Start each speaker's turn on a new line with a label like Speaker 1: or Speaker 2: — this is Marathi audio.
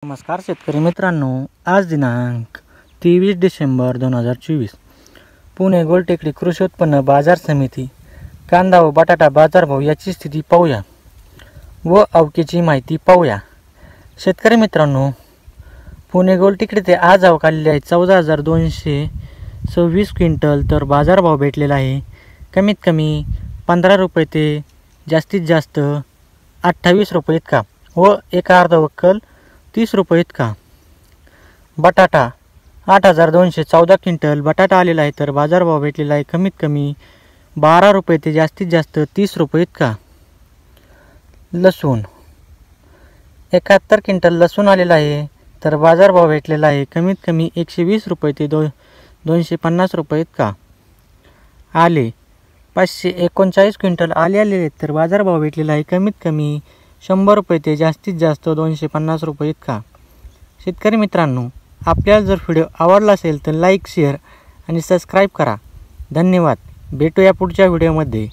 Speaker 1: नमस्कार शेतकरी मित्रांनो, आज दिनांक 23 डिसेंबर 2024 पुणे गोलटेकडी कृषी उत्पन्न बाजार समिती कांदा व बटाटा बाजारभाव याची स्थिती पाहूया व अवकेची माहिती पाहूया। शेतकरी मित्रांनो, पुणे गोलटेकडी ते आज आवक आलेली आहे 14,226 क्विंटल, तर बाजारभाव भेटलेला आहे कमीत कमी 15 रुपये ते जास्तीत जास्त 28 रुपये इतका व एका अर्धा वक्कल 30 रुपये इतका। बटाटा 8,214 क्विंटल बटाटा आलेला आहे, तर बाजारभाव भेटलेला आहे कमीत कमी 12 रुपये ते जास्तीत जास्त 30 रुपये इतका। लसूण 71 क्विंटल लसूण आलेला आहे, तर बाजारभाव भेटलेला आहे कमीत कमी 120 रुपये ते 250 रुपये इतका। आले 539 क्विंटल आलेले आहेत, तर बाजारभाव भेटलेला आहे कमीत कमी 100 रुपये ते जास्तीत जास्त 250 रुपये इतका। शेतकरी मित्रांनो, आपल्याला जर व्हिडिओ आवडला असेल तर लाईक, शेअर आणि सबस्क्राईब करा। धन्यवाद। भेटूया पुढच्या व्हिडिओमध्ये।